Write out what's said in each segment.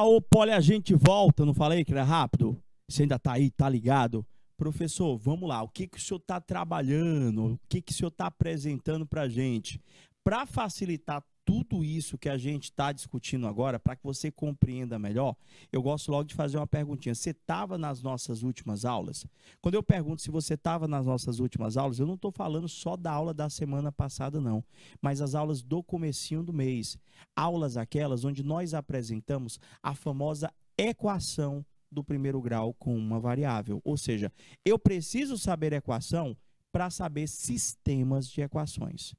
Opa, olha, a gente volta, não falei que era rápido? Você ainda tá aí, tá ligado? Professor, vamos lá, o que que o senhor está trabalhando? O que que o senhor está apresentando para a gente? Para facilitar tudo isso que a gente está discutindo agora, para que você compreenda melhor, eu gosto logo de fazer uma perguntinha. Você estava nas nossas últimas aulas? Quando eu pergunto se você estava nas nossas últimas aulas, eu não estou falando só da aula da semana passada, não, mas as aulas do comecinho do mês. Aulas aquelas onde nós apresentamos a famosa equação do primeiro grau com uma variável. Ou seja, eu preciso saber equação para saber sistemas de equações.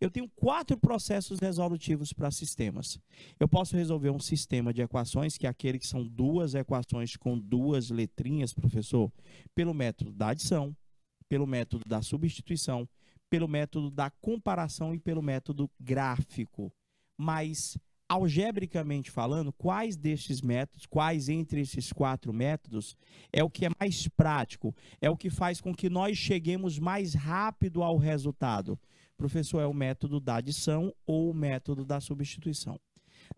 Eu tenho 4 processos resolutivos para sistemas. Eu posso resolver um sistema de equações, que é aquele que são 2 equações com 2 letrinhas, professor, pelo método da adição, pelo método da substituição, pelo método da comparação e pelo método gráfico. Mas, algebricamente falando, quais destes métodos, quais entre esses 4 métodos, é o que é mais prático, é o que faz com que nós cheguemos mais rápido ao resultado? Professor, é o método da adição ou o método da substituição.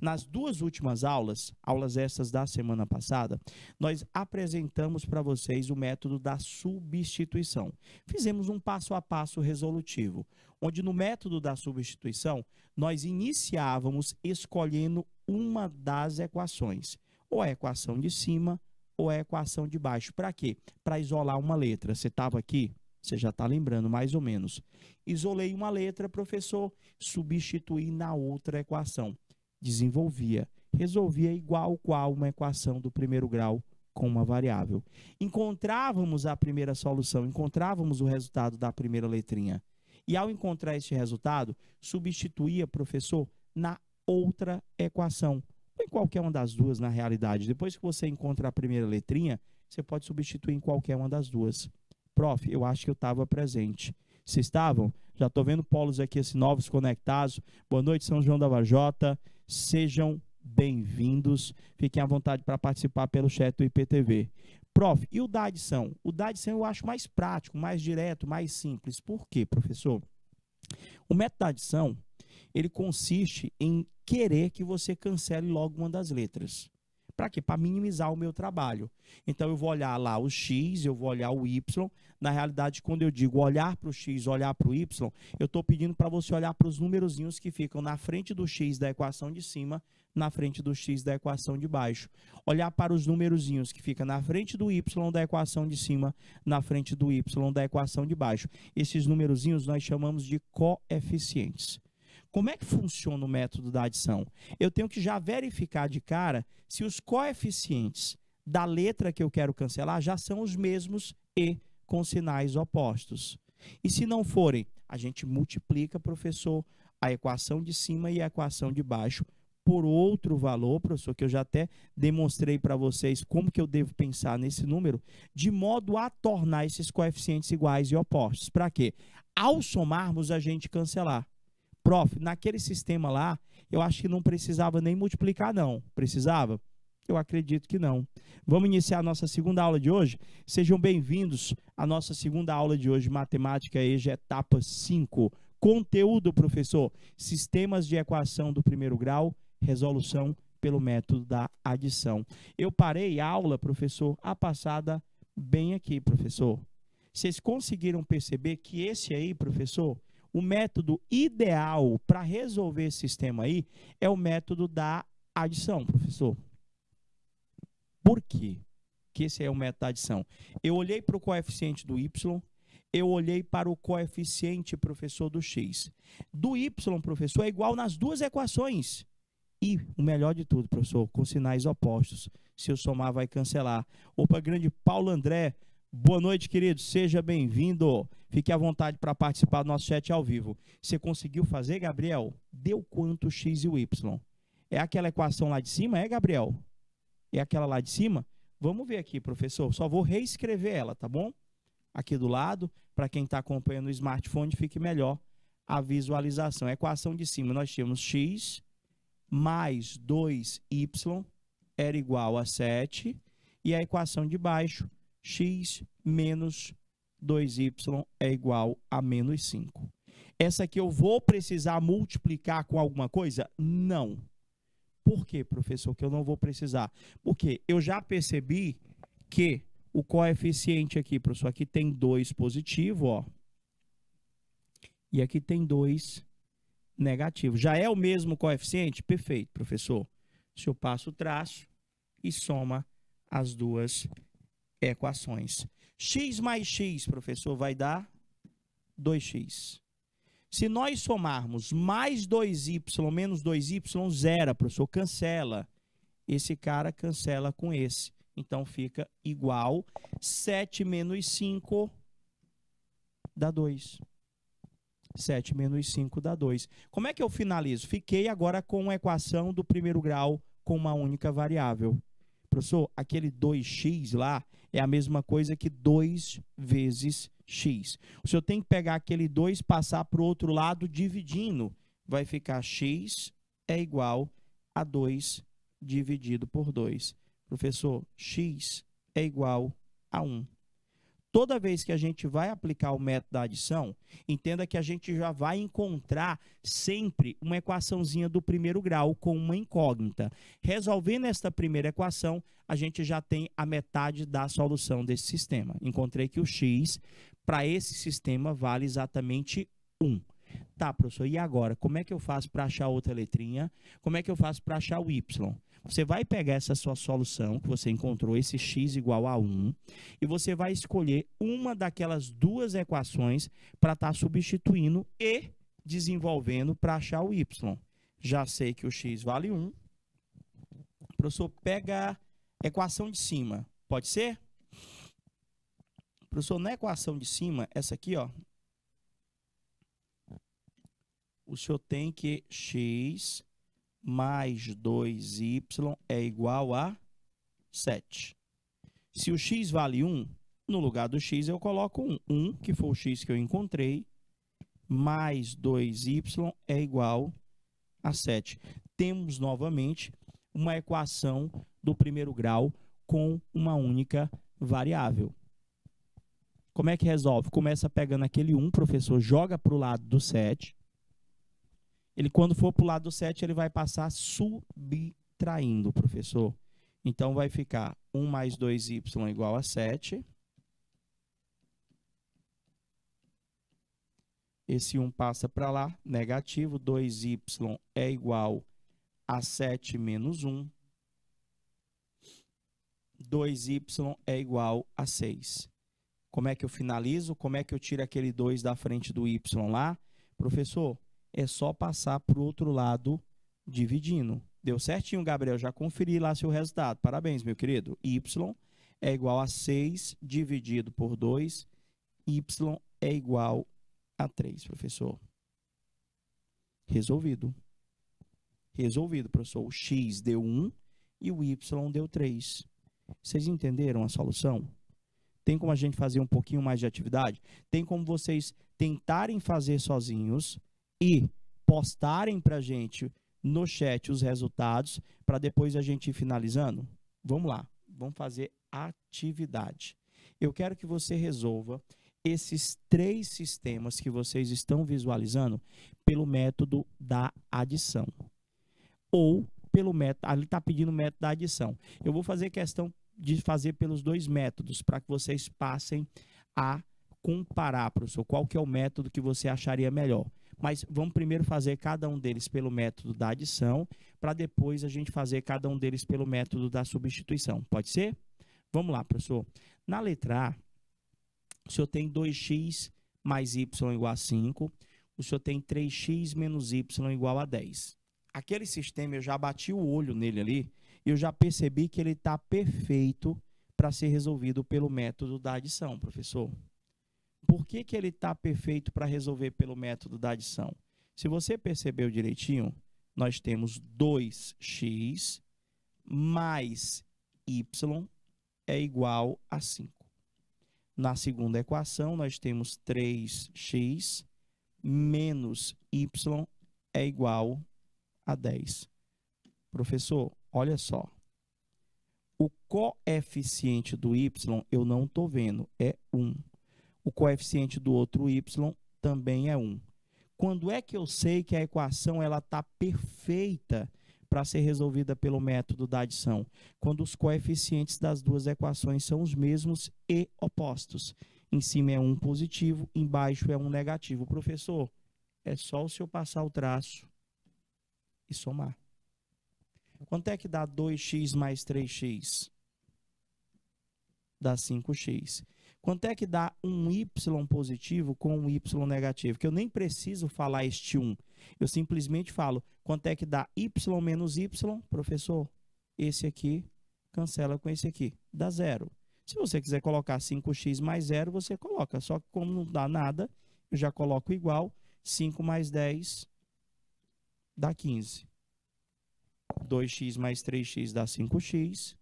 Nas 2 últimas aulas essas da semana passada, nós apresentamos para vocês o método da substituição. Fizemos um passo a passo resolutivo, onde no método da substituição, nós iniciávamos escolhendo uma das equações, ou a equação de cima ou a equação de baixo. Para quê? Para isolar uma letra. Você estava aqui? Você já está lembrando, mais ou menos. Isolei uma letra, professor, substituí na outra equação. Desenvolvia, resolvia igual uma equação do primeiro grau com uma variável. Encontrávamos a primeira solução, encontrávamos o resultado da primeira letrinha. E ao encontrar este resultado, substituía, professor, na outra equação. Ou em qualquer uma das duas, na realidade. Depois que você encontra a primeira letrinha, você pode substituir em qualquer uma das duas. Prof, eu acho que eu estava presente. Vocês estavam? Já estou vendo polos aqui, assim, novos conectados. Boa noite, São João da Vajota. Sejam bem-vindos. Fiquem à vontade para participar pelo chat do IPTV. Prof, e o da adição? O da adição eu acho mais prático, mais direto, mais simples. Por quê, professor? O método da adição, ele consiste em querer que você cancele logo uma das letras. Para quê? Para minimizar o meu trabalho. Então, eu vou olhar lá o x, eu vou olhar o y. Na realidade, quando eu digo olhar para o x, olhar para o y, eu estou pedindo para você olhar para os numerozinhos que ficam na frente do x da equação de cima, na frente do x da equação de baixo. Olhar para os numerozinhos que ficam na frente do y da equação de cima, na frente do y da equação de baixo. Esses numerozinhos nós chamamos de coeficientes. Como é que funciona o método da adição? Eu tenho que já verificar de cara se os coeficientes da letra que eu quero cancelar já são os mesmos e com sinais opostos. E se não forem, a gente multiplica, professor, a equação de cima e a equação de baixo por outro valor, professor, que eu já até demonstrei para vocês como que eu devo pensar nesse número, de modo a tornar esses coeficientes iguais e opostos. Para quê? Ao somarmos, a gente cancelar. Prof, naquele sistema lá, eu acho que não precisava nem multiplicar, não. Precisava? Eu acredito que não. Vamos iniciar a nossa segunda aula de hoje? Sejam bem-vindos à nossa segunda aula de hoje, Matemática EJA, etapa 5. Conteúdo, professor, sistemas de equação do primeiro grau, resolução pelo método da adição. Eu parei a aula, professor, a passada bem aqui, professor. Vocês conseguiram perceber que esse aí, professor, o método ideal para resolver esse sistema aí é o método da adição, professor. Por quê que esse é o método da adição? Eu olhei para o coeficiente do y, eu olhei para o coeficiente, professor, do x. Do y, professor, é igual nas 2 equações. E o melhor de tudo, professor, com sinais opostos. Se eu somar, vai cancelar. Opa, grande Paulo André. Boa noite, querido. Seja bem-vindo. Fique à vontade para participar do nosso chat ao vivo. Você conseguiu fazer, Gabriel? Deu quanto x e o y? É aquela equação lá de cima, é, Gabriel? É aquela lá de cima? Vamos ver aqui, professor. Só vou reescrever ela, tá bom? Aqui do lado, para quem está acompanhando o smartphone, fique melhor a visualização. A equação de cima, nós tínhamos x mais 2y era igual a 7. E a equação de baixo, x menos 2y é igual a menos 5. Essa aqui eu vou precisar multiplicar com alguma coisa? Não. Por quê, professor, que eu não vou precisar? Porque eu já percebi que o coeficiente aqui, professor, aqui tem 2 positivo, ó. E aqui tem 2 negativo. Já é o mesmo coeficiente? Perfeito, professor. Se eu passo o traço e soma as duas equações. X mais x, professor, vai dar 2x. Se nós somarmos mais 2y menos 2y, zero, professor, cancela. Esse cara cancela com esse. Então, fica igual 7 menos 5 dá 2. 7 menos 5 dá 2. Como é que eu finalizo? Fiquei agora com uma equação do primeiro grau com uma única variável. Professor, aquele 2x lá é a mesma coisa que 2 vezes x. O senhor tem que pegar aquele 2 e passar para o outro lado dividindo. Vai ficar x é igual a 2 dividido por 2. Professor, x é igual a 1. Toda vez que a gente vai aplicar o método da adição, entenda que a gente já vai encontrar sempre uma equaçãozinha do primeiro grau com uma incógnita. Resolvendo esta primeira equação, a gente já tem a metade da solução desse sistema. Encontrei que o x, para esse sistema, vale exatamente 1. Tá, professor, e agora? Como é que eu faço para achar outra letrinha? Como é que eu faço para achar o y? Você vai pegar essa sua solução que você encontrou, esse x igual a 1, e você vai escolher uma daquelas duas equações para estar substituindo e desenvolvendo para achar o y. Já sei que o x vale 1. Professor, pega a equação de cima. Pode ser? Professor, na equação de cima, essa aqui, ó, o senhor tem que x mais 2y é igual a 7. Se o x vale 1, no lugar do x eu coloco 1. 1, que foi o x que eu encontrei, mais 2y é igual a 7. Temos novamente uma equação do primeiro grau com uma única variável. Como é que resolve? Começa pegando aquele 1, professor, joga para o lado do 7. Ele, quando for para o lado do 7, ele vai passar subtraindo, professor. Então, vai ficar 1 mais 2y igual a 7. Esse 1 passa para lá, negativo. 2y é igual a 7 menos 1. 2y é igual a 6. Como é que eu finalizo? Como é que eu tiro aquele 2 da frente do y lá? Professor, é só passar para o outro lado dividindo. Deu certinho, Gabriel? Já conferi lá seu resultado. Parabéns, meu querido. Y é igual a 6 dividido por 2. Y é igual a 3, professor. Resolvido. Resolvido, professor. O x deu 1 e o y deu 3. Vocês entenderam a solução? Tem como a gente fazer um pouquinho mais de atividade? Tem como vocês tentarem fazer sozinhos e postarem para a gente no chat os resultados para depois a gente ir finalizando? Vamos lá, vamos fazer atividade. Eu quero que você resolva esses 3 sistemas que vocês estão visualizando pelo método da adição. Ou pelo método, ali está pedindo o método da adição. Eu vou fazer questão de fazer pelos 2 métodos para que vocês passem a comparar, professor, qual que é o método que você acharia melhor. Mas vamos primeiro fazer cada um deles pelo método da adição, para depois a gente fazer cada um deles pelo método da substituição. Pode ser? Vamos lá, professor. Na letra A, o senhor tem 2x mais y igual a 5. O senhor tem 3x menos y igual a 10. Aquele sistema, eu já bati o olho nele ali, e eu já percebi que ele está perfeito para ser resolvido pelo método da adição, professor. Por que que ele está perfeito para resolver pelo método da adição? Se você percebeu direitinho, nós temos 2x mais y é igual a 5. Na segunda equação, nós temos 3x menos y é igual a 10. Professor, olha só. O coeficiente do y eu não estou vendo, é 1. O coeficiente do outro y também é 1. Quando é que eu sei que a equação está perfeita para ser resolvida pelo método da adição? Quando os coeficientes das duas equações são os mesmos e opostos. Em cima é um positivo, embaixo é um negativo. Professor, é só o senhor passar o traço e somar. Quanto é que dá 2x mais 3x? Dá 5x. Quanto é que dá um y positivo com um y negativo? Que eu nem preciso falar este 1. Eu simplesmente falo, quanto é que dá y menos y? Professor, esse aqui cancela com esse aqui. Dá 0. Se você quiser colocar 5x mais 0, você coloca. Só que como não dá nada, eu já coloco igual. 5 mais 10 dá 15. 2x mais 3x dá 5x.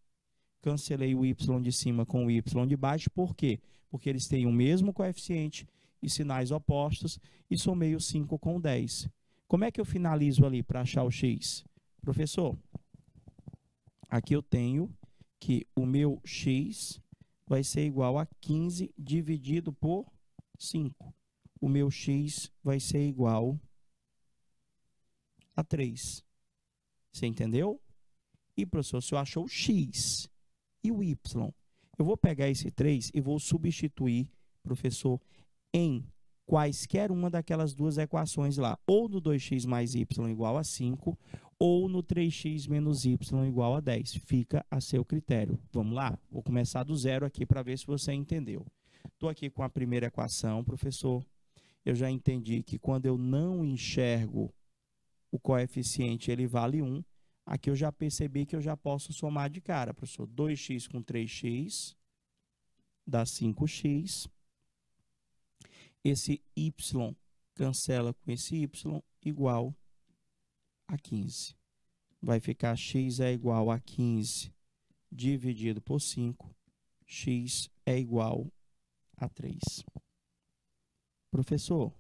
Cancelei o y de cima com o y de baixo. Por quê? Porque eles têm o mesmo coeficiente e sinais opostos. E somei o 5 com o 10. Como é que eu finalizo ali para achar o x? Professor, aqui eu tenho que o meu x vai ser igual a 15 dividido por 5. O meu x vai ser igual a 3. Você entendeu? E, professor, se eu achou o x e o y, eu vou pegar esse 3 e vou substituir, professor, em quaisquer uma daquelas duas equações lá. Ou no 2x mais y igual a 5, ou no 3x menos y igual a 10. Fica a seu critério. Vamos lá? Vou começar do zero aqui para ver se você entendeu. Estou aqui com a primeira equação, professor. Eu já entendi que quando eu não enxergo o coeficiente, ele vale 1. Aqui eu já percebi que eu já posso somar de cara, professor. 2x com 3x dá 5x. Esse y cancela com esse y igual a 15. Vai ficar x é igual a 15 dividido por 5. X é igual a 3. Professor,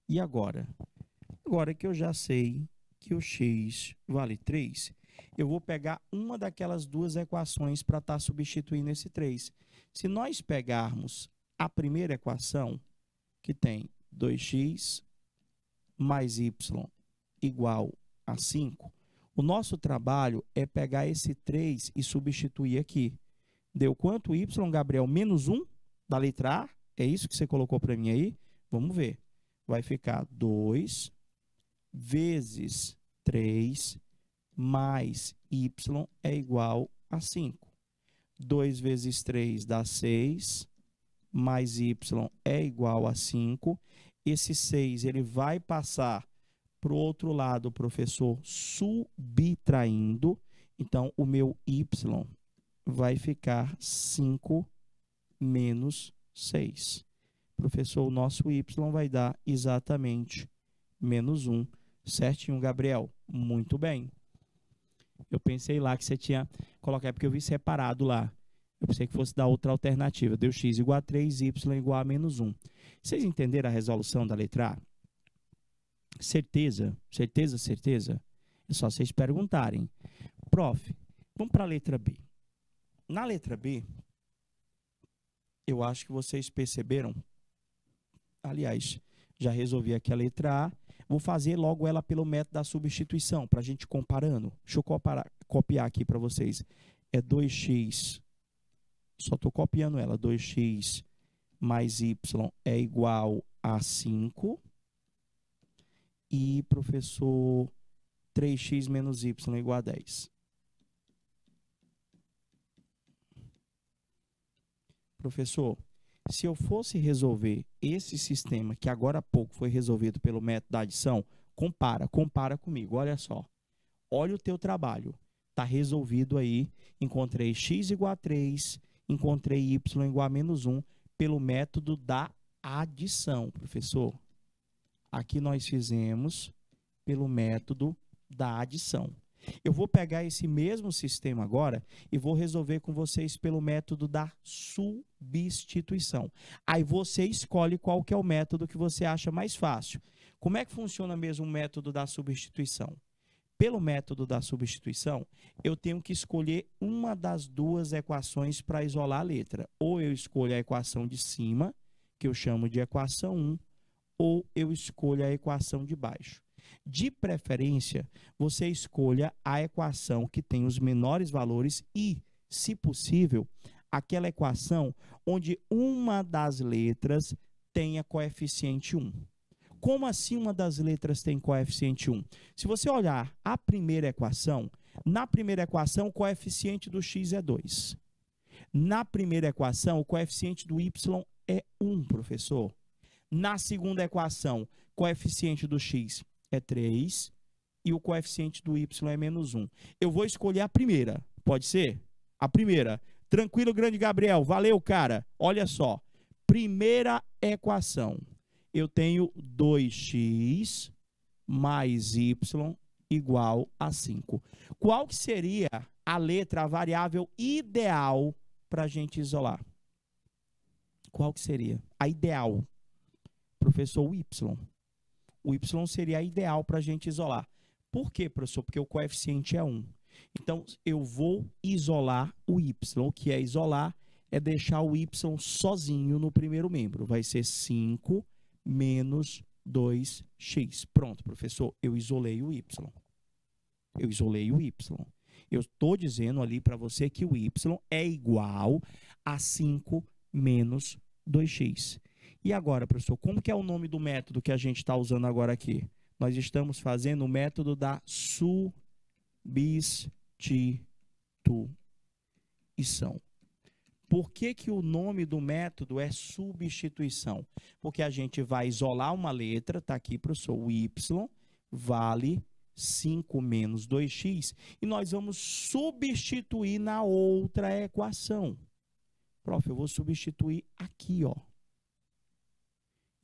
e agora? Agora que eu já sei que o x vale 3, eu vou pegar uma daquelas duas equações para estar substituindo esse 3. Se nós pegarmos a primeira equação, que tem 2x mais y igual a 5, o nosso trabalho é pegar esse 3 e substituir aqui. Deu quanto y, Gabriel? Menos 1 da letra A? É isso que você colocou para mim aí? Vamos ver. Vai ficar 2 vezes 3 mais y é igual a 5. 2 vezes 3 dá 6, mais y é igual a 5. Esse 6 ele vai passar para o outro lado, professor, subtraindo. Então, o meu y vai ficar 5 menos 6. Professor, o nosso y vai dar exatamente menos 1. Certinho, Gabriel? Muito bem. Eu pensei lá que você tinha colocado, porque eu vi separado lá. Eu pensei que fosse dar outra alternativa. Deu x igual a 3, y igual a menos 1. Vocês entenderam a resolução da letra A? Certeza? Certeza, certeza? É só vocês perguntarem. Prof, vamos para a letra B. Na letra B, eu acho que vocês perceberam. Aliás, já resolvi aqui a letra A. Vou fazer logo ela pelo método da substituição, para a gente comparando. Deixa eu copiar aqui para vocês. É 2x, só estou copiando ela. 2x mais y é igual a 5. E, professor, 3x menos y é igual a 10. Professor, se eu fosse resolver esse sistema que agora há pouco foi resolvido pelo método da adição, compara comigo, olha só. Olha o teu trabalho. Está resolvido aí, encontrei x igual a 3, encontrei y igual a menos 1 pelo método da adição, professor. Aqui nós fizemos pelo método da adição. Eu vou pegar esse mesmo sistema agora e vou resolver com vocês pelo método da substituição. Aí você escolhe qual que é o método que você acha mais fácil. Como é que funciona mesmo o método da substituição? Pelo método da substituição, eu tenho que escolher uma das duas equações para isolar a letra. Ou eu escolho a equação de cima, que eu chamo de equação 1, ou eu escolho a equação de baixo. De preferência, você escolha a equação que tem os menores valores e, se possível, aquela equação onde uma das letras tenha coeficiente 1. Como assim uma das letras tem coeficiente 1? Se você olhar a primeira equação, na primeira equação o coeficiente do x é 2. Na primeira equação o coeficiente do y é 1, professor. Na segunda equação, coeficiente do x é 3 e o coeficiente do y é menos 1. Eu vou escolher a primeira, pode ser? A primeira. Tranquilo, grande Gabriel. Valeu, cara. Olha só. Primeira equação. Eu tenho 2x mais y igual a 5. Qual que seria a letra, a variável ideal para a gente isolar? Qual que seria? A ideal. Professor, o y. O y seria a ideal para a gente isolar. Por quê, professor? Porque o coeficiente é 1. Então, eu vou isolar o y. O que é isolar? É deixar o y sozinho no primeiro membro. Vai ser 5 menos 2x. Pronto, professor, eu isolei o y. Eu isolei o y. Eu estou dizendo ali para você que o y é igual a 5 menos 2x. E agora, professor, como que é o nome do método que a gente está usando agora aqui? Nós estamos fazendo o método da substituição. Por que que o nome do método é substituição? Porque a gente vai isolar uma letra, está aqui, professor, o y vale 5 menos 2x, e nós vamos substituir na outra equação. Prof, eu vou substituir aqui, ó.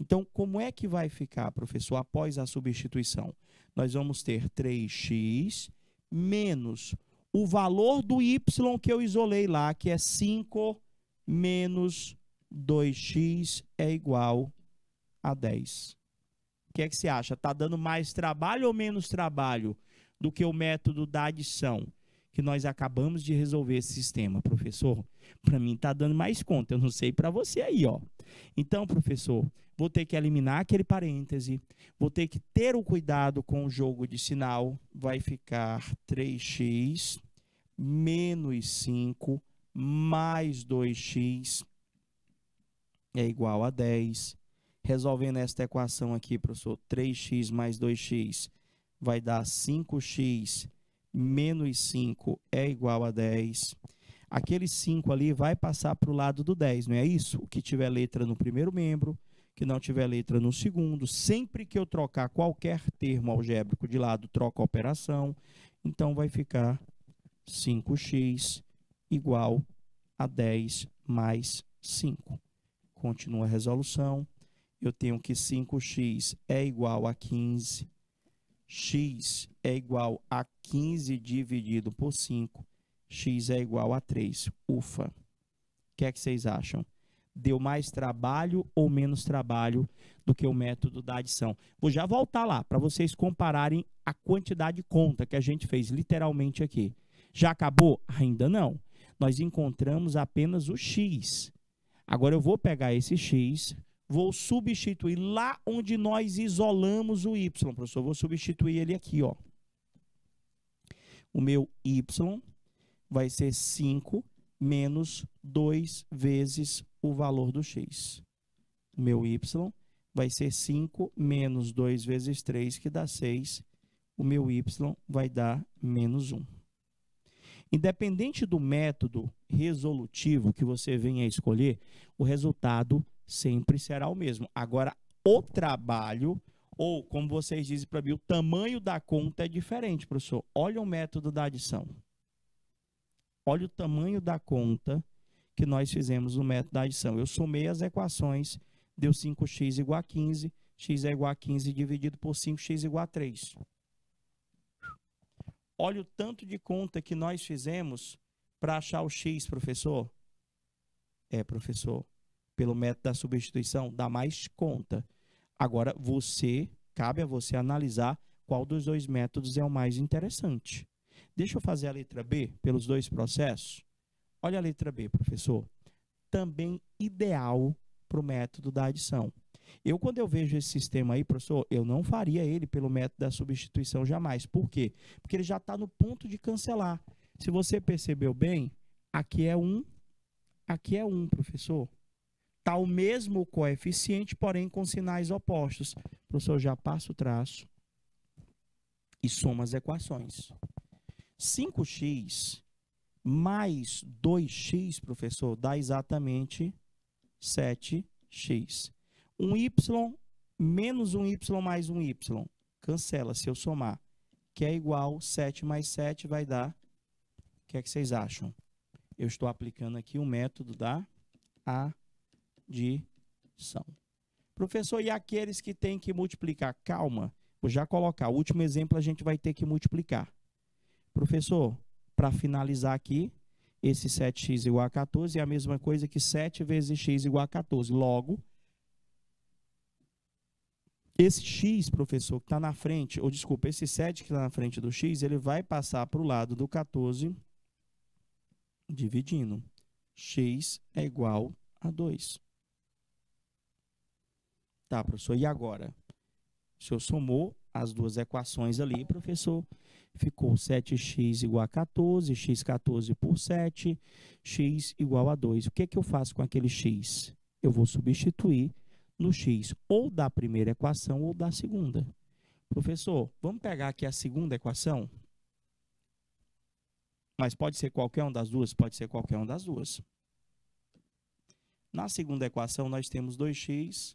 Então, como é que vai ficar, professor, após a substituição? Nós vamos ter 3x menos o valor do y que eu isolei lá, que é 5 menos 2x é igual a 10. O que é que você acha? Está dando mais trabalho ou menos trabalho do que o método da adição, que nós acabamos de resolver esse sistema, professor? Para mim está dando mais conta, eu não sei para você aí, ó. Então, professor, vou ter que eliminar aquele parêntese, vou ter que ter o cuidado com o jogo de sinal, vai ficar 3x menos 5 mais 2x é igual a 10. Resolvendo esta equação aqui, professor, 3x mais 2x vai dar 5x menos 5 é igual a 10. Aquele 5 ali vai passar para o lado do 10, não é isso? O que tiver letra no primeiro membro, que não tiver letra no segundo. Sempre que eu trocar qualquer termo algébrico de lado, troco a operação. Então, vai ficar 5x igual a 10 mais 5. Continua a resolução. Eu tenho que 5x é igual a 15. X é igual a 15 dividido por 5. X é igual a 3. Ufa! O que é que vocês acham? Deu mais trabalho ou menos trabalho do que o método da adição? Vou já voltar lá para vocês compararem a quantidade de conta que a gente fez literalmente aqui. Já acabou? Ainda não. Nós encontramos apenas o x. Agora eu vou pegar esse x, vou substituir lá onde nós isolamos o y, professor. Vou substituir ele aqui, ó. O meu y vai ser 5 menos 2 vezes o valor do x. O meu y vai ser 5 menos 2 vezes 3, que dá 6. O meu y vai dar menos 1. Independente do método resolutivo que você venha a escolher, o resultado sempre será o mesmo. Agora, o trabalho, ou como vocês dizem para mim, o tamanho da conta é diferente, professor. Olha o método da adição. Olha o tamanho da conta que nós fizemos no método da adição. Eu somei as equações, deu 5x igual a 15, x é igual a 15 dividido por 5x igual a 3. Olha o tanto de conta que nós fizemos para achar o x, professor. É, professor, pelo método da substituição, dá mais conta. Agora, cabe a você analisar qual dos dois métodos é o mais interessante. Deixa eu fazer a letra B pelos dois processos. Olha a letra B, professor. Também ideal para o método da adição. Quando eu vejo esse sistema aí, professor, eu não faria ele pelo método da substituição jamais. Por quê? Porque ele já está no ponto de cancelar. Se você percebeu bem, aqui é 1, professor. Está o mesmo coeficiente, porém com sinais opostos. Professor, já passa o traço e soma as equações. 5x mais 2x, professor, dá exatamente 7x. 1y menos 1y mais 1y. Cancela se eu somar. Que é igual 7 mais 7 vai dar. O que é que vocês acham? Eu estou aplicando aqui o método da adição. Professor, e aqueles que têm que multiplicar? Calma, vou já colocar. O último exemplo a gente vai ter que multiplicar. Professor, para finalizar aqui, esse 7x igual a 14 é a mesma coisa que 7 vezes x igual a 14. Logo, esse x, professor, que está na frente, ou desculpa, esse 7 que está na frente do x, ele vai passar para o lado do 14, dividindo. X é igual a 2. Tá, professor, e agora? O senhor somou as duas equações ali, professor, ficou 7x igual a 14, x14 por 7, x igual a 2. O que é que eu faço com aquele x? Eu vou substituir no x ou da primeira equação ou da segunda. Professor, vamos pegar aqui a segunda equação? Mas pode ser qualquer uma das duas? Pode ser qualquer uma das duas. Na segunda equação, nós temos 2x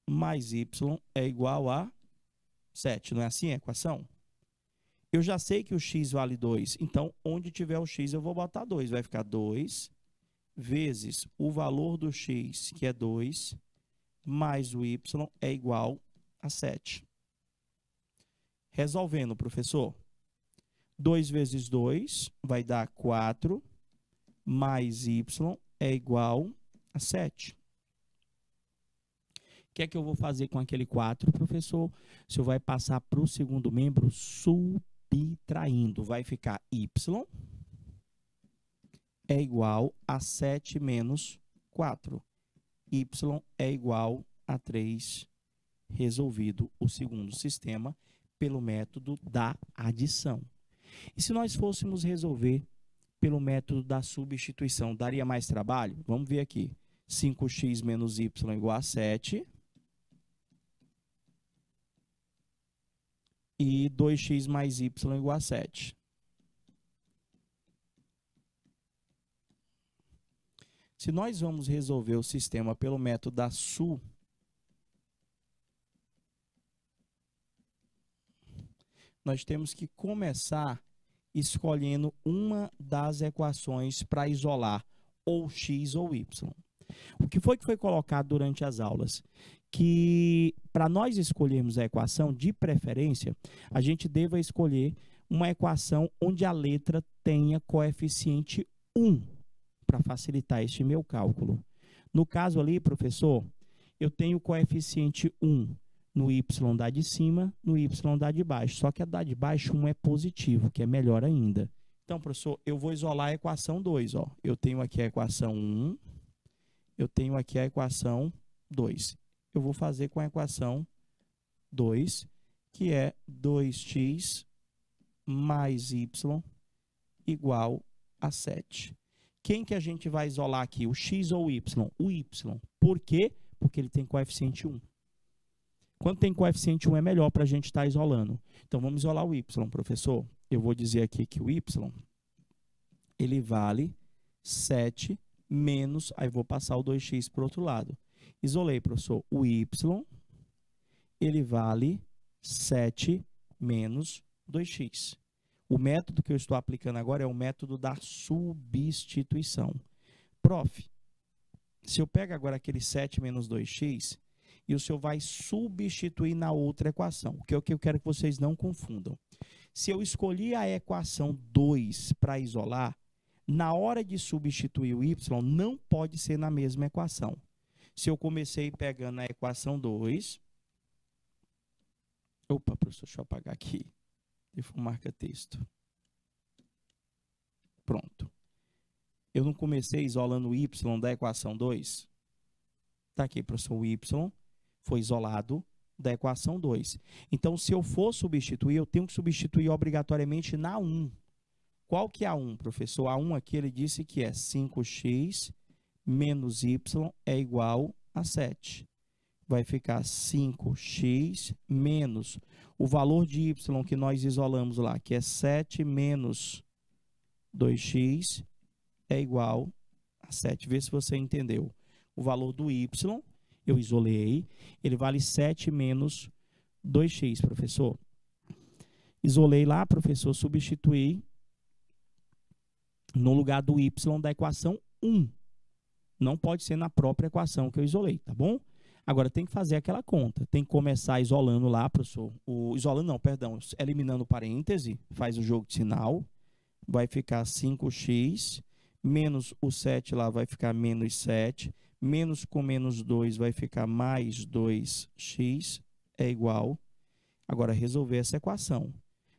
mais y é igual a 7. Não é assim a equação? Eu já sei que o x vale 2. Então, onde tiver o x, eu vou botar 2. Vai ficar 2 vezes o valor do x, que é 2, mais o y é igual a 7. Resolvendo, professor. 2 vezes 2 vai dar 4, mais y é igual a 7. O que é que eu vou fazer com aquele 4, professor? O senhor vai passar para o segundo membro subtraindo. Vai ficar y é igual a 7 menos 4. Y é igual a 3. Resolvido o segundo sistema pelo método da adição. E se nós fôssemos resolver pelo método da substituição, daria mais trabalho? Vamos ver aqui. 5x menos y igual a 7. E 2x mais y igual a 7. Se nós vamos resolver o sistema pelo método da nós temos que começar escolhendo uma das equações para isolar ou x ou y. O que foi colocado durante as aulas? Que para nós escolhermos a equação, de preferência, a gente deva escolher uma equação onde a letra tenha coeficiente 1, para facilitar este meu cálculo. No caso ali, professor, eu tenho coeficiente 1 no y da de cima, no y da de baixo. Só que a da de baixo 1 é positivo, que é melhor ainda. Então, professor, eu vou isolar a equação 2. Ó. Eu tenho aqui a equação 1, eu tenho aqui a equação 2. Eu vou fazer com a equação 2, que é 2x mais y igual a 7. Quem que a gente vai isolar aqui? O x ou o y? O y. Por quê? Porque ele tem coeficiente 1. Quando tem coeficiente 1 é melhor para a gente estar isolando. Então, vamos isolar o y, professor. Eu vou dizer aqui que o y, ele vale 7 menos, aí vou passar o 2x para o outro lado. Isolei, professor. O y, ele vale 7 menos 2x. O método que eu estou aplicando agora é o método da substituição. Prof, se eu pego agora aquele 7 menos 2x, e o senhor vai substituir na outra equação, o que eu quero que vocês não confundam. Se eu escolhi a equação 2 para isolar, na hora de substituir o y, não pode ser na mesma equação. Se eu comecei pegando a equação 2... Opa, professor, deixa eu apagar aqui. Marca-texto. Pronto. Eu não comecei isolando o y da equação 2? Está aqui, professor, o y foi isolado da equação 2. Então, se eu for substituir, eu tenho que substituir obrigatoriamente na 1. Qual que é a 1, professor? A 1 aqui, ele disse que é 5x menos y é igual a 7. Vai ficar 5x menos o valor de y que nós isolamos lá, que é 7 menos 2x é igual a 7. Vê se você entendeu. O valor do y, eu isolei, ele vale 7 menos 2x, professor. Isolei lá, professor, substituí no lugar do y da equação 1. Não pode ser na própria equação que eu isolei, tá bom? Agora, tem que fazer aquela conta. Tem que começar isolando lá, professor. Isolando não, perdão. Eliminando o parêntese, faz o jogo de sinal. Vai ficar 5x, menos o 7 lá vai ficar menos 7. Menos com menos 2 vai ficar mais 2x é igual. Agora, resolver essa equação.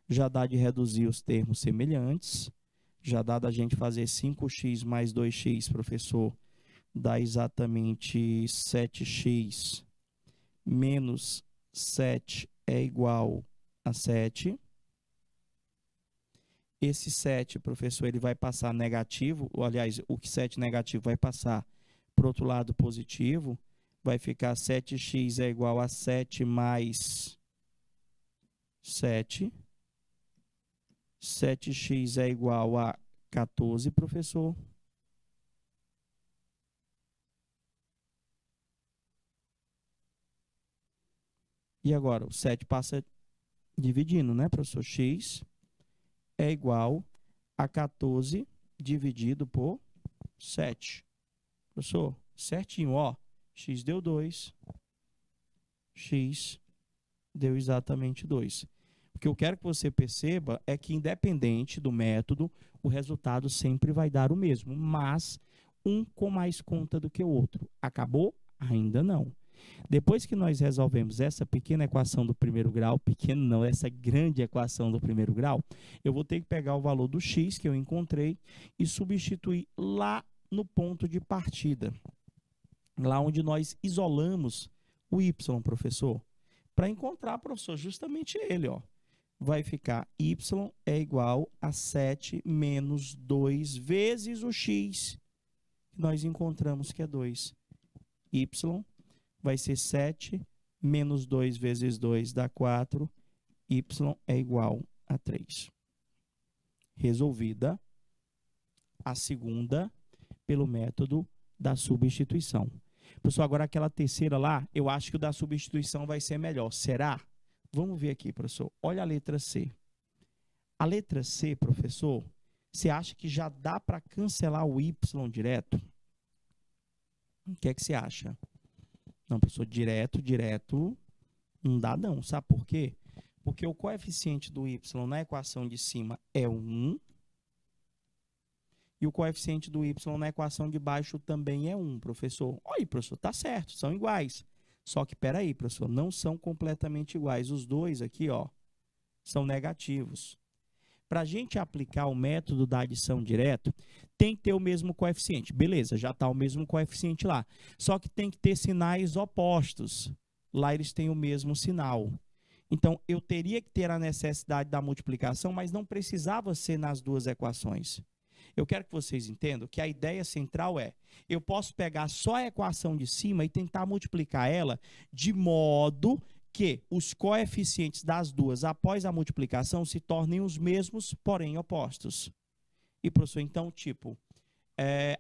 Já dá de reduzir os termos semelhantes. Já dá da gente fazer 5x mais 2x, professor, dá exatamente 7x menos 7 é igual a 7. Esse 7, professor, ele vai passar negativo, ou, aliás, o 7 negativo vai passar para o outro lado positivo, vai ficar 7x é igual a 7 mais 7. 7x é igual a 14, professor. E agora, o 7 passa dividindo, né, professor? X é igual a 14 dividido por 7. Professor, certinho, ó. X deu 2. X deu exatamente 2. O que eu quero que você perceba é que, independente do método, o resultado sempre vai dar o mesmo, mas um com mais conta do que o outro. Acabou? Ainda não. Depois que nós resolvemos essa pequena equação do primeiro grau, pequeno não, essa grande equação do primeiro grau, eu vou ter que pegar o valor do x que eu encontrei e substituir lá no ponto de partida, lá onde nós isolamos o y, professor, para encontrar, professor, justamente ele, ó. Vai ficar y é igual a 7 menos 2 vezes o x, que nós encontramos que é 2. Y vai ser 7 menos 2 vezes 2 dá 4. Y é igual a 3. Resolvida a segunda pelo método da substituição. Pessoal, agora aquela terceira lá, eu acho que o da substituição vai ser melhor. Será? Vamos ver aqui, professor. Olha a letra C. A letra C, professor, você acha que já dá para cancelar o y direto? O que é que você acha? Não, professor, direto, não dá não. Sabe por quê? Porque o coeficiente do y na equação de cima é 1. E o coeficiente do y na equação de baixo também é 1, professor. Olha, professor, tá certo, são iguais. Só que, peraí, professor, não são completamente iguais. Os dois aqui, ó, são negativos. Para a gente aplicar o método da adição direta, tem que ter o mesmo coeficiente. Beleza, já está o mesmo coeficiente lá. Só que tem que ter sinais opostos. Lá eles têm o mesmo sinal. Então, eu teria que ter a necessidade da multiplicação, mas não precisava ser nas duas equações. Eu quero que vocês entendam que a ideia central é, eu posso pegar só a equação de cima e tentar multiplicar ela de modo que os coeficientes das duas após a multiplicação se tornem os mesmos, porém opostos. E, professor, então, tipo,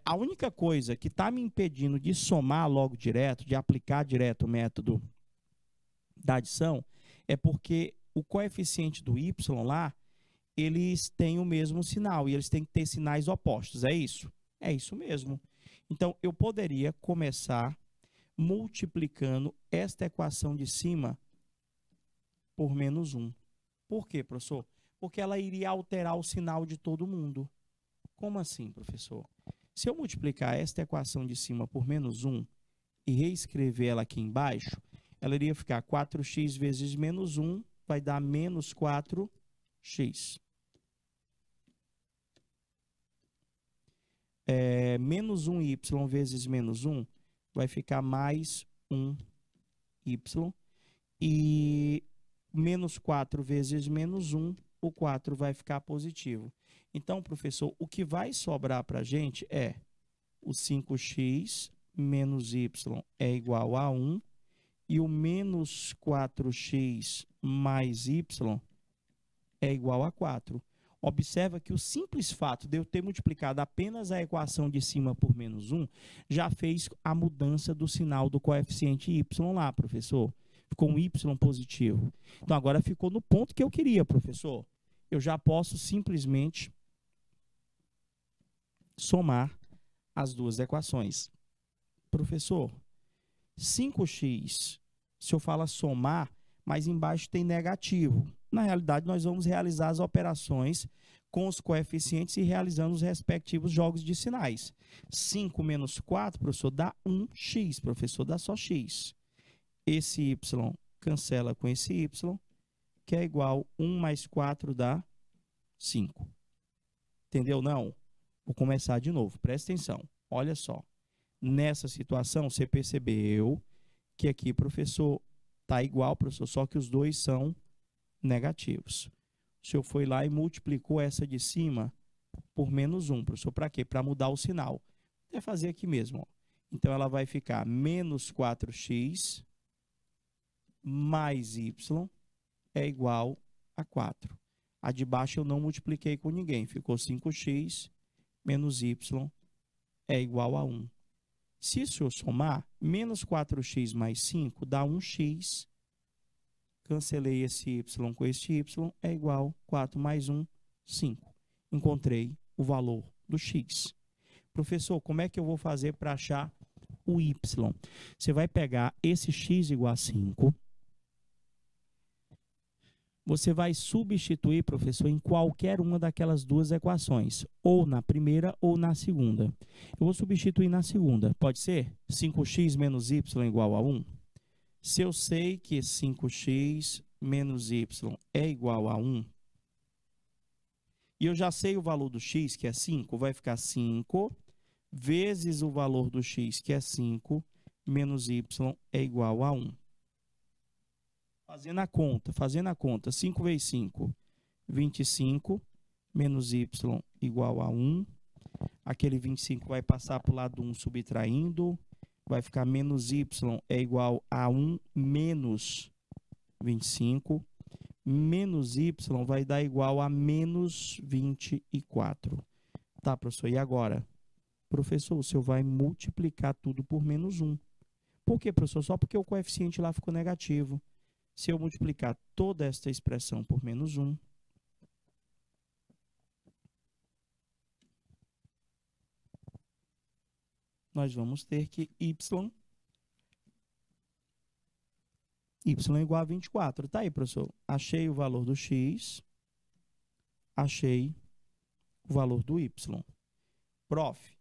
a única coisa que está me impedindo de somar logo direto, de aplicar direto o método da adição, é porque o coeficiente do y lá, eles têm o mesmo sinal e eles têm que ter sinais opostos, é isso? É isso mesmo. Então, eu poderia começar multiplicando esta equação de cima por menos 1. Por quê, professor? Porque ela iria alterar o sinal de todo mundo. Como assim, professor? Se eu multiplicar esta equação de cima por menos 1 e reescrever ela aqui embaixo, ela iria ficar 4x vezes menos 1 vai dar menos 4x. Menos 1y vezes menos 1 vai ficar mais 1y. E menos 4 vezes menos 1, o 4 vai ficar positivo. Então, professor, o que vai sobrar para a gente é o 5x menos y é igual a 1 e o menos 4x mais y é igual a 4. Observa que o simples fato de eu ter multiplicado apenas a equação de cima por menos 1 já fez a mudança do sinal do coeficiente y lá, professor. Ficou um y positivo. Então, agora ficou no ponto que eu queria, professor. Eu já posso simplesmente somar as duas equações. Professor, 5x, se eu falar somar, mas embaixo tem negativo. Na realidade, nós vamos realizar as operações com os coeficientes e realizando os respectivos jogos de sinais. 5 menos 4, professor, dá 1x, professor, dá só x. Esse y cancela com esse y, que é igual 1 mais 4 dá 5. Entendeu? Não? Vou começar de novo, presta atenção. Olha só. Nessa situação, você percebeu que aqui, professor, está igual, professor, só que os dois são negativos. O senhor foi lá e multiplicou essa de cima por menos 1, professor. Para quê? Para mudar o sinal. Vou fazer aqui mesmo. Ó. Então, ela vai ficar menos 4x mais y é igual a 4. A de baixo eu não multipliquei com ninguém. Ficou 5x menos y é igual a 1. Se o senhor somar, menos 4x mais 5 dá 1x. Cancelei esse y com esse y, é igual a 4 mais 1, 5. Encontrei o valor do x. Professor, como é que eu vou fazer para achar o y? Você vai pegar esse x igual a 5. Você vai substituir, professor, em qualquer uma daquelas duas equações, ou na primeira ou na segunda. Eu vou substituir na segunda, pode ser? 5x menos y igual a 1. Se eu sei que 5x menos y é igual a 1, e eu já sei o valor do x, que é 5, vai ficar 5 vezes o valor do x, que é 5, menos y é igual a 1. Fazendo a conta, 5 vezes 5, 25, menos y igual a 1. Aquele 25 vai passar para o lado 1 subtraindo, vai ficar menos y é igual a 1 menos 25. Menos y vai dar igual a menos 24. Tá, professor? E agora? Professor, o senhor vai multiplicar tudo por menos 1. Por quê, professor? Só porque o coeficiente lá ficou negativo. Se eu multiplicar toda esta expressão por menos 1, nós vamos ter que y é igual a 24. Tá aí, professor. Achei o valor do x, achei o valor do y. Prof,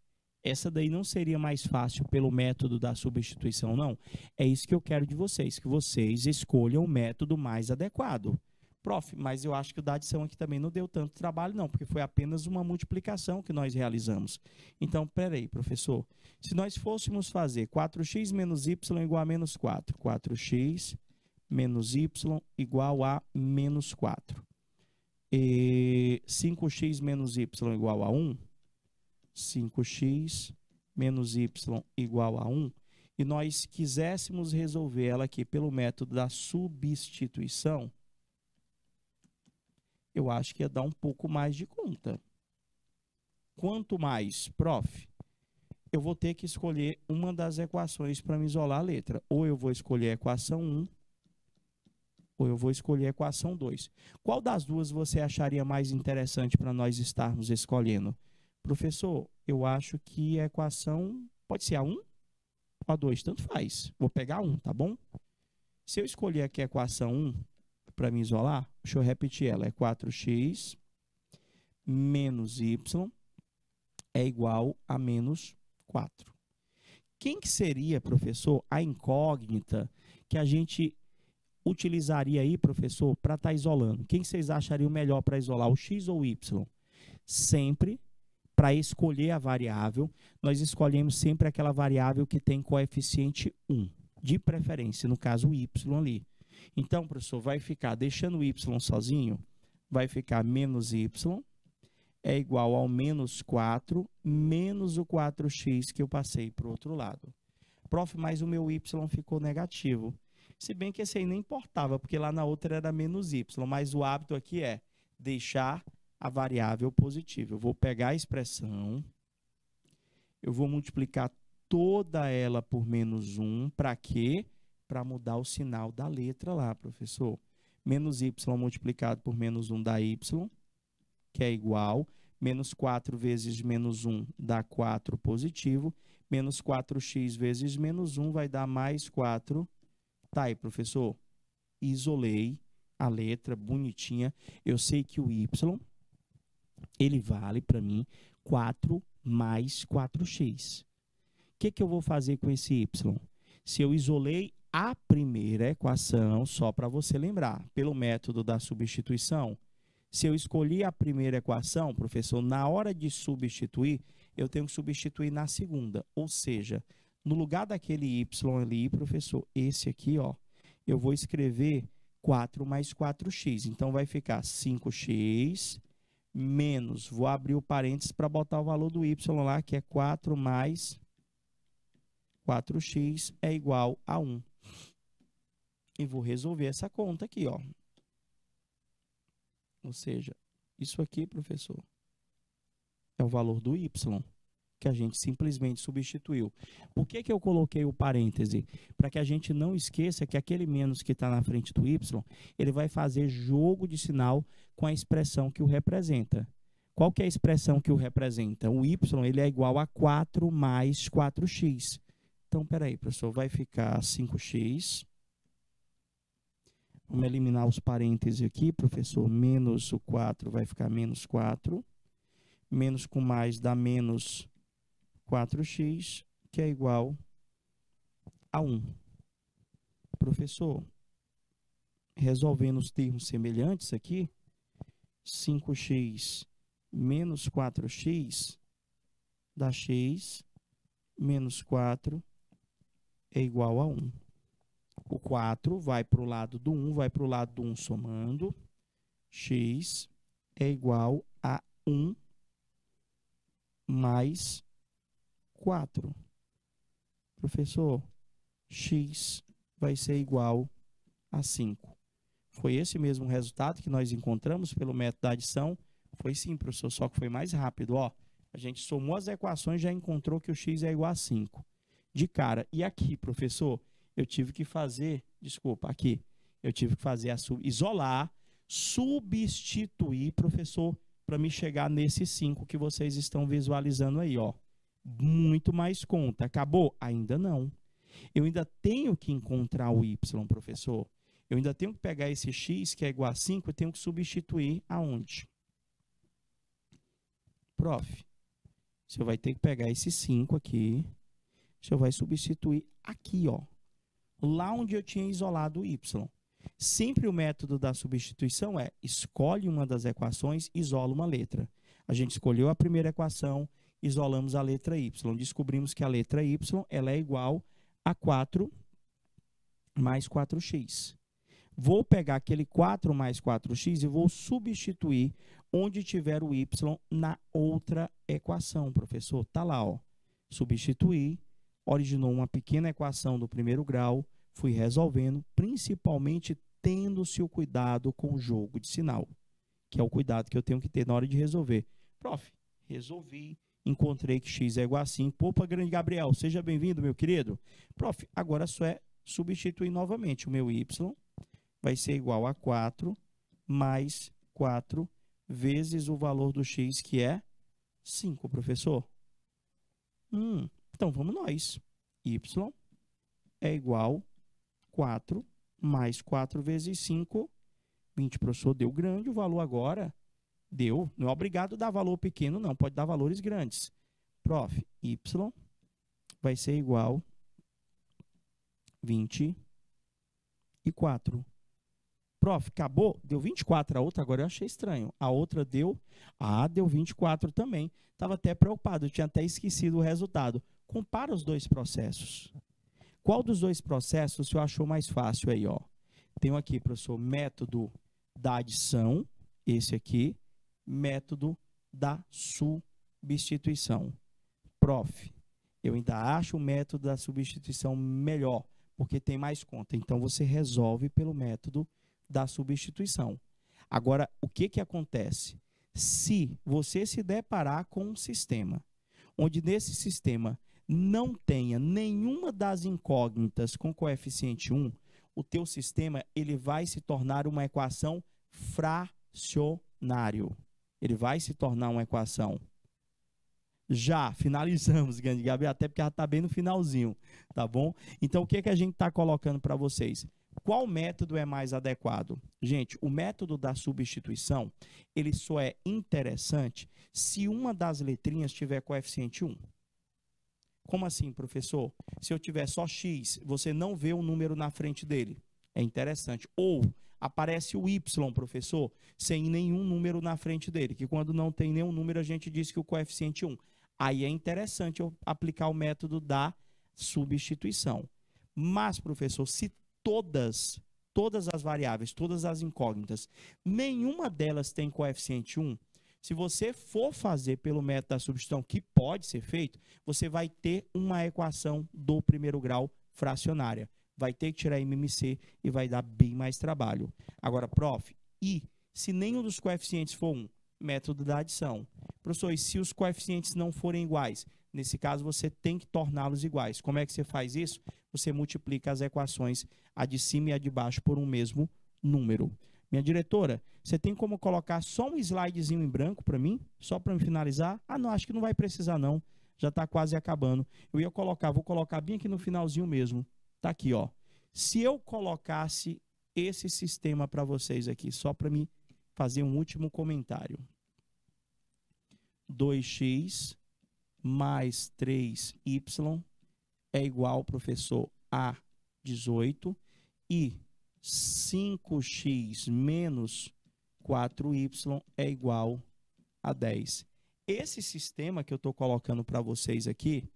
essa daí não seria mais fácil pelo método da substituição, não? É isso que eu quero de vocês, que vocês escolham o método mais adequado. Prof, mas eu acho que o da adição aqui também não deu tanto trabalho, não, porque foi apenas uma multiplicação que nós realizamos. Então, peraí, professor. Se nós fôssemos fazer 4x menos y igual a menos 4, 4x menos y igual a menos 4. E 5x menos y igual a 1, 5x menos y igual a 1, e nós quiséssemos resolver ela aqui pelo método da substituição, eu acho que ia dar um pouco mais de conta. Quanto mais, prof, eu vou ter que escolher uma das equações para me isolar a letra. Ou eu vou escolher a equação 1, ou eu vou escolher a equação 2. Qual das duas você acharia mais interessante para nós estarmos escolhendo? Professor, eu acho que a equação pode ser a 1 ou a 2, tanto faz. Vou pegar 1, tá bom? Se eu escolher aqui a equação 1 para me isolar, deixa eu repetir ela. É 4x menos y é igual a menos 4. Quem que seria, professor, a incógnita que a gente utilizaria aí, professor, para estar isolando? Quem vocês achariam melhor para isolar, o x ou o y? Sempre para escolher a variável, nós escolhemos sempre aquela variável que tem coeficiente 1, de preferência, no caso o y ali. Então, professor, vai ficar, deixando o y sozinho, vai ficar menos y é igual ao menos 4 menos o 4x que eu passei para o outro lado. Prof, mas o meu y ficou negativo. Se bem que esse aí nem importava, porque lá na outra era menos y, mas o hábito aqui é deixar a variável positiva. Eu vou pegar a expressão, eu vou multiplicar toda ela por menos 1, para quê? Para mudar o sinal da letra lá, professor. Menos y multiplicado por menos 1 dá y, que é igual, menos 4 vezes menos 1 dá 4 positivo, menos 4x vezes menos 1 vai dar mais 4. Tá aí, professor. Isolei a letra, bonitinha. Eu sei que o y, ele vale para mim 4 mais 4x. O que eu vou fazer com esse y? Se eu isolei a primeira equação, só para você lembrar, pelo método da substituição, se eu escolhi a primeira equação, professor, na hora de substituir, eu tenho que substituir na segunda. Ou seja, no lugar daquele y ali, professor, esse aqui, ó, eu vou escrever 4 mais 4x. Então, vai ficar 5x menos, vou abrir o parênteses para botar o valor do y lá, que é 4 mais 4x é igual a 1. E vou resolver essa conta aqui, ó. Ou seja, isso aqui, professor, é o valor do y, que a gente simplesmente substituiu. Por que eu coloquei o parêntese? Para que a gente não esqueça que aquele menos que está na frente do y, ele vai fazer jogo de sinal com a expressão que o representa. Qual que é a expressão que o representa? O y ele é igual a 4 mais 4x. Então, espera aí, professor, vai ficar 5x. Vamos eliminar os parênteses aqui, professor. Menos o 4 vai ficar menos 4. Menos com mais dá menos 4x, que é igual a 1. Professor, resolvendo os termos semelhantes aqui, 5x menos 4x dá x menos 4 é igual a 1. O 4 vai para o lado do 1, vai para o lado do 1 somando. X é igual a 1 mais 4. Professor, x vai ser igual a 5. Foi esse mesmo resultado que nós encontramos pelo método da adição? Foi sim, professor, só que foi mais rápido. Ó, a gente somou as equações e já encontrou que o x é igual a 5. De cara. E aqui, professor, eu tive que fazer, desculpa, aqui, eu tive que fazer isolar, substituir, professor, para me chegar nesse 5 que vocês estão visualizando aí, ó. Muito mais conta. Acabou? Ainda não. Eu ainda tenho que encontrar o y, professor. Eu ainda tenho que pegar esse x, que é igual a 5, e tenho que substituir aonde? Prof, o senhor vai ter que pegar esse 5 aqui, o senhor vai substituir aqui, ó. Lá onde eu tinha isolado o y. Sempre o método da substituição é escolhe uma das equações, isola uma letra. A gente escolheu a primeira equação, isolamos a letra y. Descobrimos que a letra y ela é igual a 4 mais 4x. Vou pegar aquele 4 mais 4x e vou substituir onde tiver o y na outra equação, professor. Está lá, ó. Substituir, originou uma pequena equação do primeiro grau, fui resolvendo, principalmente tendo-se o cuidado com o jogo de sinal, que é o cuidado que eu tenho que ter na hora de resolver. Prof, resolvi, encontrei que x é igual a 5. Opa, grande Gabriel, seja bem-vindo, meu querido. Prof, agora só é substituir novamente. O meu y vai ser igual a 4 mais 4 vezes o valor do x, que é 5, professor. Então, vamos nós. Y é igual a 4 mais 4 vezes 5. 20, professor, deu grande o valor agora. Deu. Não é obrigado a dar valor pequeno, não. Pode dar valores grandes. Prof, y vai ser igual a 24. prof, acabou? Deu 24 a outra, agora eu achei estranho. A outra deu 24 também. Estava até preocupado, eu tinha até esquecido o resultado. Compara os dois processos. Qual dos dois processos você achou mais fácil aí, ó? Tenho aqui, professor, método da adição, esse aqui, método da substituição. Prof, eu ainda acho o método da substituição melhor, porque tem mais conta. Então, você resolve pelo método da substituição. Agora, o que que acontece? Se você se deparar com um sistema, onde nesse sistema não tenha nenhuma das incógnitas com coeficiente 1, o teu sistema ele vai se tornar uma equação fracionário. Ele vai se tornar uma equação. Já finalizamos, grande Gabriel, até porque já está bem no finalzinho, tá bom? Então, o que que a gente está colocando para vocês? Qual método é mais adequado? Gente, o método da substituição, ele só é interessante se uma das letrinhas tiver coeficiente 1. Como assim, professor? Se eu tiver só x, você não vê o número na frente dele. É interessante. Ou aparece o y, professor, sem nenhum número na frente dele, que quando não tem nenhum número, a gente diz que o coeficiente é 1. Aí é interessante eu aplicar o método da substituição. Mas, professor, se todas as variáveis, todas as incógnitas, nenhuma delas tem coeficiente 1, se você for fazer pelo método da substituição, que pode ser feito, você vai ter uma equação do primeiro grau fracionária. Vai ter que tirar MMC e vai dar bem mais trabalho. Agora, prof, e se nenhum dos coeficientes for 1? Método da adição. Professor, e se os coeficientes não forem iguais? Nesse caso, você tem que torná-los iguais. Como é que você faz isso? Você multiplica as equações, a de cima e a de baixo, por um mesmo número. Minha diretora, você tem como colocar só um slidezinho em branco para mim? Só para me finalizar? Ah, não, acho que não vai precisar não. Já está quase acabando. Eu ia colocar, vou colocar bem aqui no finalzinho mesmo. Está aqui, ó. Se eu colocasse esse sistema para vocês aqui, só para me fazer um último comentário. 2x mais 3y é igual, professor, a 18 e 5x menos 4y é igual a 10. Esse sistema que eu estou colocando para vocês aqui,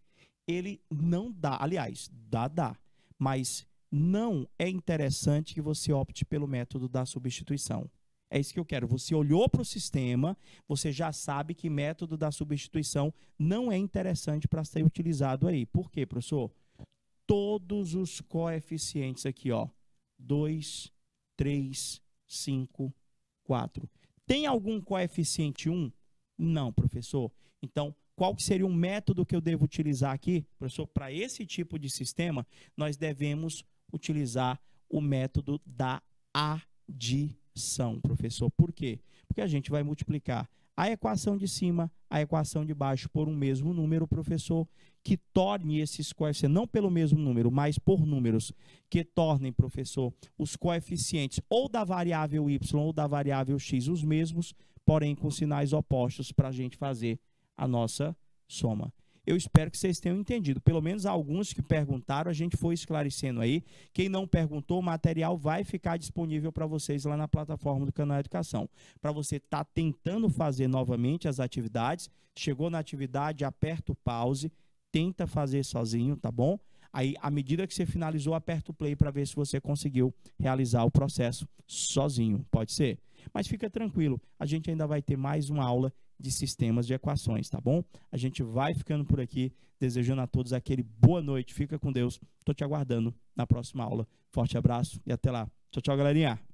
ele não dá, aliás, dá, mas não é interessante que você opte pelo método da substituição. É isso que eu quero. Você olhou para o sistema, você já sabe que método da substituição não é interessante para ser utilizado aí. Por quê, professor? Todos os coeficientes aqui, ó, 2, 3, 5, 4. Tem algum coeficiente 1? Não, professor. Então, qual que seria um método que eu devo utilizar aqui? Professor, para esse tipo de sistema, nós devemos utilizar o método da adição, professor. Por quê? Porque a gente vai multiplicar a equação de cima, a equação de baixo por um mesmo número, professor, que torne esses coeficientes, não pelo mesmo número, mas por números, que tornem, professor, os coeficientes ou da variável y ou da variável x os mesmos, porém com sinais opostos para a gente fazer a nossa soma. Eu espero que vocês tenham entendido. Pelo menos alguns que perguntaram, a gente foi esclarecendo aí. Quem não perguntou, o material vai ficar disponível para vocês lá na plataforma do Canal Educação. Para você estar tentando fazer novamente as atividades, chegou na atividade, aperta o pause, tenta fazer sozinho, tá bom? Aí, à medida que você finalizou, aperta o play para ver se você conseguiu realizar o processo sozinho. Pode ser? Mas fica tranquilo, a gente ainda vai ter mais uma aula de sistemas de equações, tá bom? A gente vai ficando por aqui, desejando a todos aquele boa noite, fica com Deus, estou te aguardando na próxima aula. Forte abraço e até lá. Tchau, tchau, galerinha!